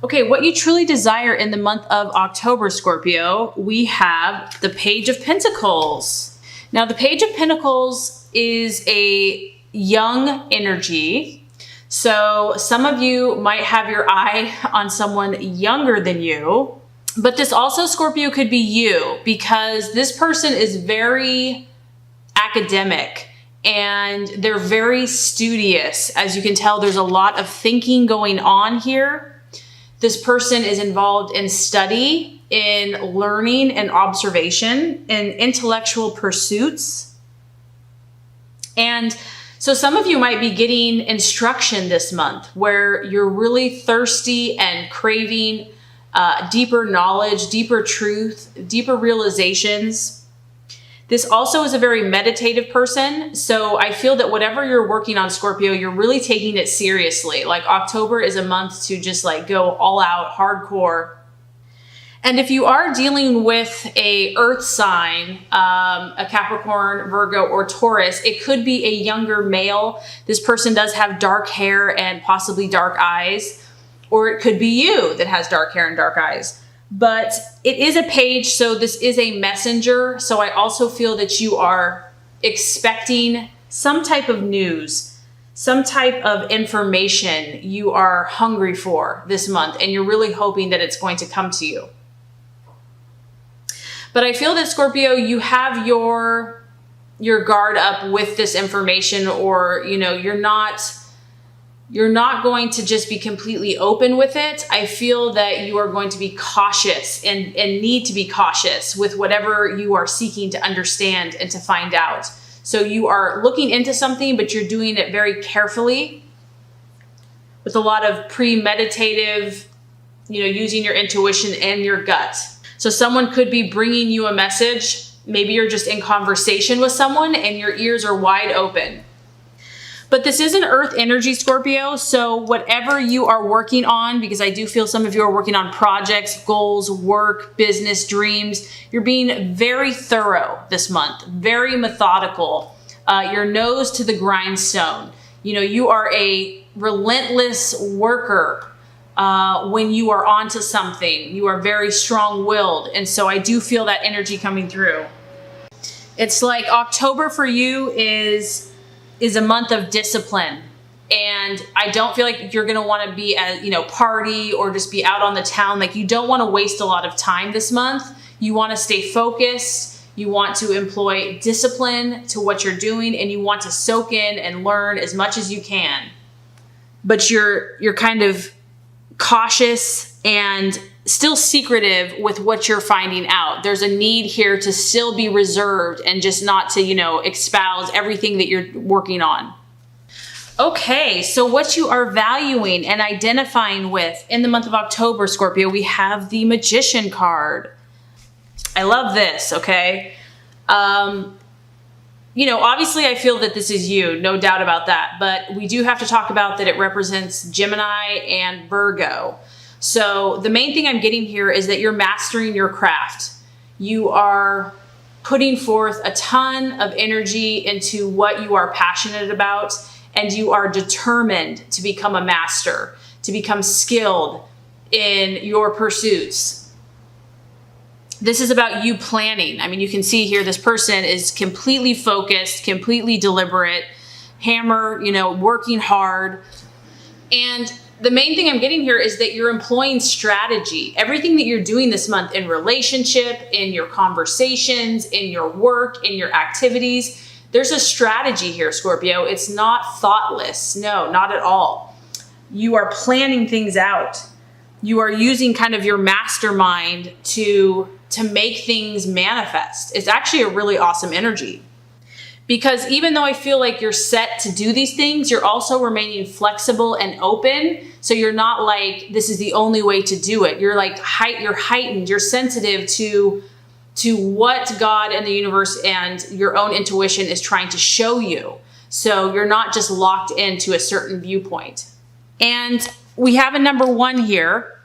Okay, what you truly desire in the month of October, Scorpio, we have the Page of Pentacles. Now, the Page of Pentacles is a young energy. So some of you might have your eye on someone younger than you, but this also, Scorpio, could be you, because this person is very academic and they're very studious. As you can tell, there's a lot of thinking going on here. This person is involved in study, in learning and observation, in intellectual pursuits. And so some of you might be getting instruction this month where you're really thirsty and craving deeper knowledge, deeper truth, deeper realizations. This also is a very meditative person. So I feel that whatever you're working on, Scorpio, you're really taking it seriously. Like October is a month to just like go all out, hardcore. And if you are dealing with a earth sign, a Capricorn, Virgo, or Taurus, it could be a younger male. This person does have dark hair and possibly dark eyes, or it could be you that has dark hair and dark eyes. But it is a page, so this is a messenger. So I also feel that you are expecting some type of news, some type of information you are hungry for this month, and you're really hoping that it's going to come to you. But I feel that, Scorpio, you have your guard up with this information, or, you know, you're not going to just be completely open with it. I feel that you are going to be cautious and need to be cautious with whatever you are seeking to understand and to find out. So you are looking into something, but you're doing it very carefully with a lot of premeditative, you know, using your intuition and your gut. So someone could be bringing you a message. Maybe you're just in conversation with someone and your ears are wide open. But this is an earth energy, Scorpio. So whatever you are working on, because I do feel some of you are working on projects, goals, work, business, dreams, you're being very thorough this month, very methodical, your nose to the grindstone. You know, you are a relentless worker. When you are onto something, you are very strong-willed. And so I do feel that energy coming through. It's like October for you is a month of discipline. And I don't feel like you're going to want to be at, you know, party or just be out on the town. Like, you don't want to waste a lot of time this month. You want to stay focused. You want to employ discipline to what you're doing, and you want to soak in and learn as much as you can. But you're kind of cautious and still secretive with what you're finding out. There's a need here to still be reserved and just not to, you know, espouse everything that you're working on. Okay, so what you are valuing and identifying with in the month of October, Scorpio, we have the Magician card. I love this, okay? You know, obviously I feel that this is you, no doubt about that, but we do have to talk about that it represents Gemini and Virgo. So the main thing I'm getting here is that you're mastering your craft. You are putting forth a ton of energy into what you are passionate about, and you are determined to become a master, to become skilled in your pursuits. This is about you planning. I mean, you can see here, this person is completely focused, completely deliberate, hammer, you know, working hard. And the main thing I'm getting here is that you're employing strategy. Everything that you're doing this month in relationship, in your conversations, in your work, in your activities, there's a strategy here, Scorpio. It's not thoughtless. No, not at all. You are planning things out. You are using kind of your mastermind to make things manifest. It's actually a really awesome energy. Because even though I feel like you're set to do these things, you're also remaining flexible and open. So you're not like, this is the only way to do it. You're like, you're heightened, you're sensitive to what God and the universe and your own intuition is trying to show you. So you're not just locked into a certain viewpoint. And we have a number 1 here.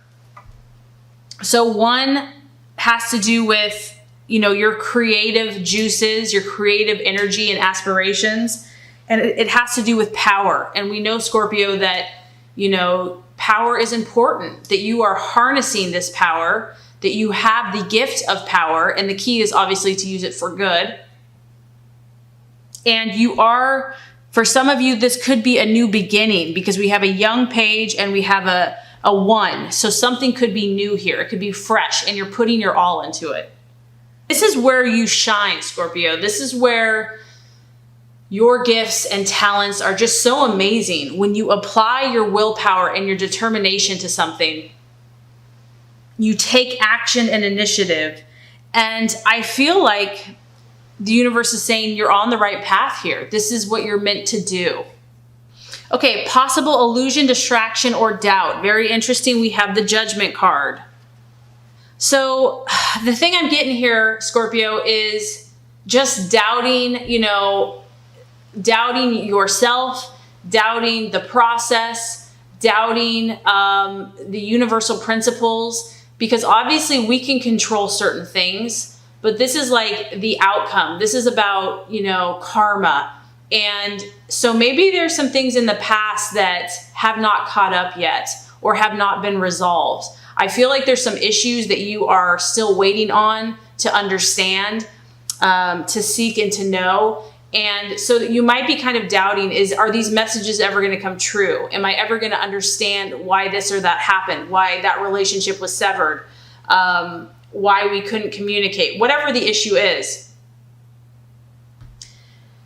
So 1 has to do with, you know, your creative juices, your creative energy and aspirations. And it has to do with power. And we know, Scorpio, that, you know, power is important, that you are harnessing this power, that you have the gift of power, and the key is obviously to use it for good. And you are, for some of you, this could be a new beginning because we have a young page and we have a 1. So something could be new here. It could be fresh and you're putting your all into it. This is where you shine, Scorpio. This is where your gifts and talents are just so amazing. When you apply your willpower and your determination to something, you take action and initiative. And I feel like the universe is saying you're on the right path here. This is what you're meant to do. Okay, possible illusion, distraction, or doubt. Very interesting. We have the Judgment card. So the thing I'm getting here, Scorpio, is just doubting, doubting yourself, doubting the process, doubting the universal principles, because obviously we can control certain things, but this is like the outcome. This is about, karma. And so maybe there's some things in the past that have not caught up yet or have not been resolved. I feel like there's some issues that you are still waiting on to understand, to seek and to know. And so you might be kind of doubting, are these messages ever going to come true? Am I ever going to understand why this or that happened? Why that relationship was severed? Why we couldn't communicate? Whatever the issue is.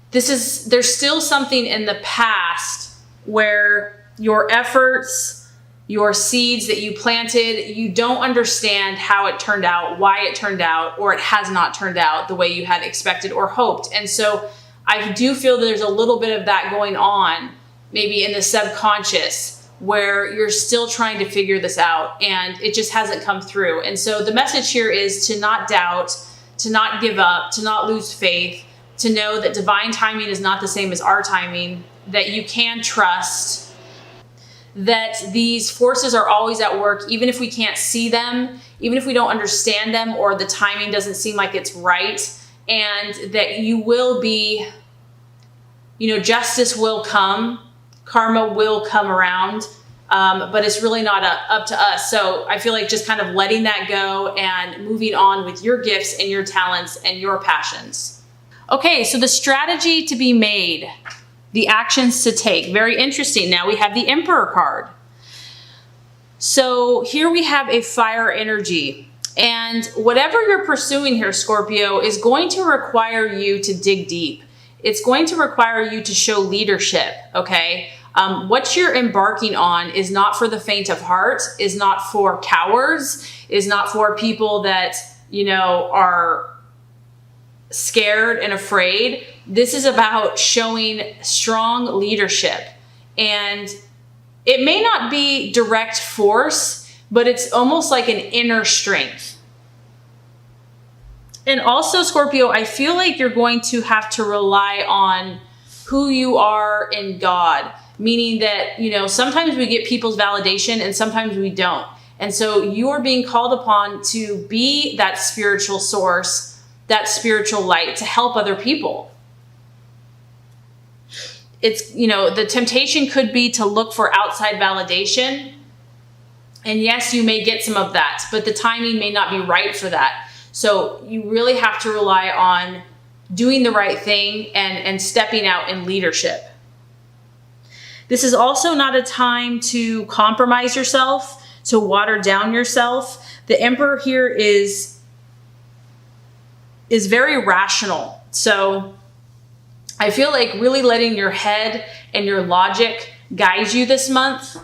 There's still something in the past where your efforts, your seeds that you planted, you don't understand how it turned out, why it turned out, or it has not turned out the way you had expected or hoped. And so I do feel that there's a little bit of that going on, maybe in the subconscious, where you're still trying to figure this out and it just hasn't come through. And so the message here is to not doubt, to not give up, to not lose faith, to know that divine timing is not the same as our timing, that you can trust, that these forces are always at work, even if we can't see them, even if we don't understand them, or the timing doesn't seem like it's right, and that you will be, justice will come, karma will come around, but it's really not up to us. So I feel like just kind of letting that go and moving on with your gifts and your talents and your passions. Okay, so the strategy to be made, the actions to take. Very interesting. Now we have the Emperor card. So here we have a fire energy. And whatever you're pursuing here, Scorpio, is going to require you to dig deep. It's going to require you to show leadership, okay? What you're embarking on is not for the faint of heart, is not for cowards, is not for people that, are scared and afraid. This is about showing strong leadership. And it may not be direct force, but it's almost like an inner strength. And also, Scorpio, I feel like you're going to have to rely on who you are in God, meaning that, sometimes we get people's validation and sometimes we don't. And so you are being called upon to be that spiritual source, that spiritual light to help other people. It's, the temptation could be to look for outside validation. And yes, you may get some of that, but the timing may not be right for that. So you really have to rely on doing the right thing and stepping out in leadership. This is also not a time to compromise yourself, to water down yourself. The Emperor here is very rational. So I feel like really letting your head and your logic guide you this month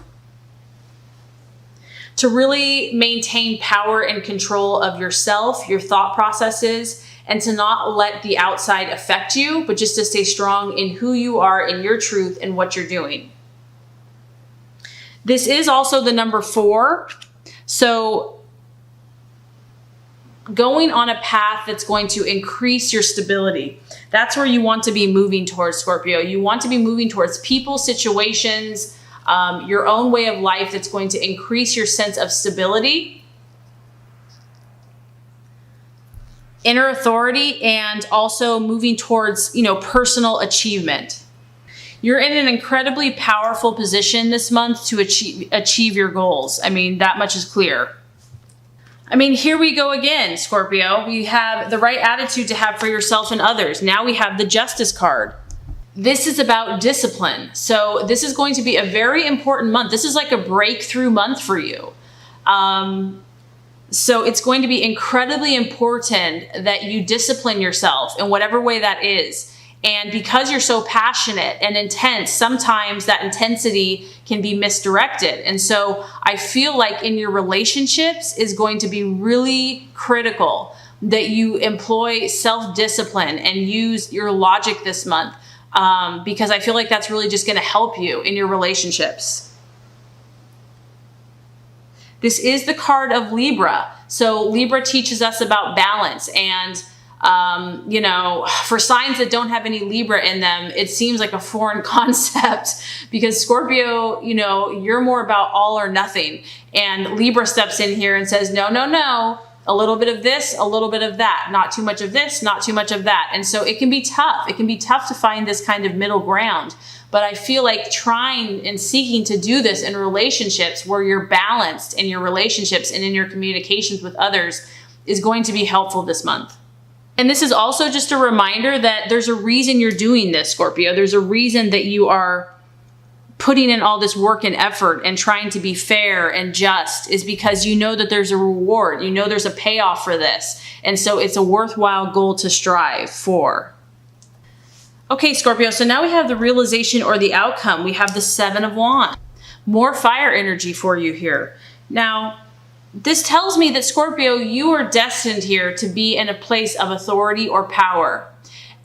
to really maintain power and control of yourself, your thought processes, and to not let the outside affect you, but just to stay strong in who you are, in your truth, and what you're doing. This is also the number 4. So going on a path that's going to increase your stability. That's where you want to be moving towards, Scorpio. You want to be moving towards people, situations, your own way of life that's going to increase your sense of stability, inner authority, and also moving towards, personal achievement. You're in an incredibly powerful position this month to achieve your goals. I mean, that much is clear. I mean, here we go again, Scorpio. We have the right attitude to have for yourself and others. Now we have the Justice card. This is about discipline. So this is going to be a very important month. This is like a breakthrough month for you. So it's going to be incredibly important that you discipline yourself in whatever way that is. And because you're so passionate and intense, sometimes that intensity can be misdirected. And so I feel like in your relationships is going to be really critical that you employ self-discipline and use your logic this month, because I feel like that's really just going to help you in your relationships. This is the card of Libra. So Libra teaches us about balance, and you know, for signs that don't have any Libra in them, it seems like a foreign concept, because Scorpio, you know, you're more about all or nothing. And Libra steps in here and says, no, no, no, a little bit of this, a little bit of that, not too much of this, not too much of that. And so it can be tough. It can be tough to find this kind of middle ground. But I feel like trying and seeking to do this in relationships where you're balanced in your relationships and in your communications with others is going to be helpful this month. And this is also just a reminder that there's a reason you're doing this, Scorpio. There's a reason that you are putting in all this work and effort and trying to be fair and just, is because you know that there's a reward. You know there's a payoff for this. And so it's a worthwhile goal to strive for. Okay, Scorpio, so now we have the realization or the outcome. We have the Seven of Wands. More fire energy for you here. Now, this tells me that, Scorpio, you are destined here to be in a place of authority or power.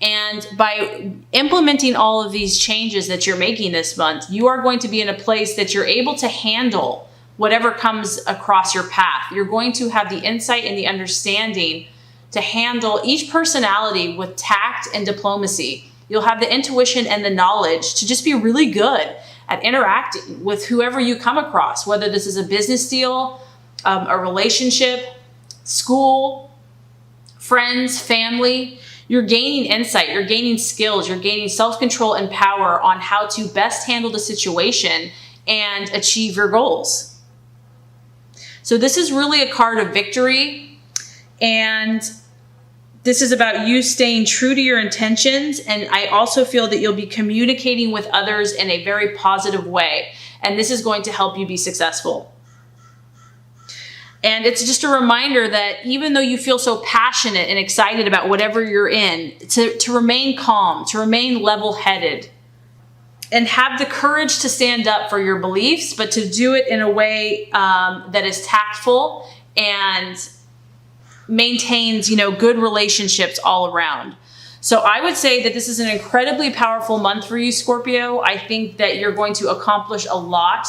And by implementing all of these changes that you're making this month, you are going to be in a place that you're able to handle whatever comes across your path. You're going to have the insight and the understanding to handle each personality with tact and diplomacy. You'll have the intuition and the knowledge to just be really good at interacting with whoever you come across, whether this is a business deal, a relationship, school, friends, family. You're gaining insight, you're gaining skills, you're gaining self-control and power on how to best handle the situation and achieve your goals. So this is really a card of victory, and this is about you staying true to your intentions. And I also feel that you'll be communicating with others in a very positive way. And this is going to help you be successful. And it's just a reminder that even though you feel so passionate and excited about whatever you're in, to remain calm, to remain level-headed, and have the courage to stand up for your beliefs, but to do it in a way that is tactful and maintains, you know, good relationships all around. So I would say that this is an incredibly powerful month for you, Scorpio. I think that you're going to accomplish a lot.